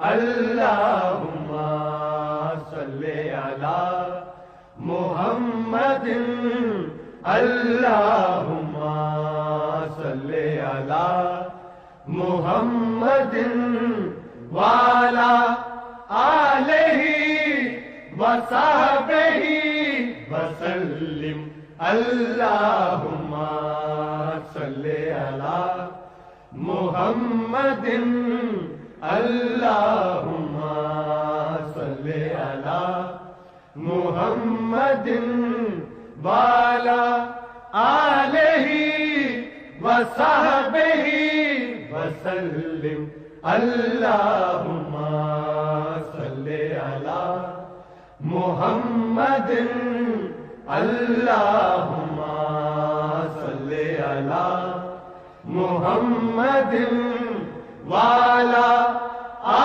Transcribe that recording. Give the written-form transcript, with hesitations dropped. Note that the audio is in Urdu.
اللہم صلی علی محمد اللہم صلی علی محمد وعلی آلہ وصحبہ وسلم اللہم صلی علی محمد اللہم صلی علی محمد وعلی آلہ وصحبہ وسلم اللہم صلی علی محمد اللہم صلی علی محمد وعلی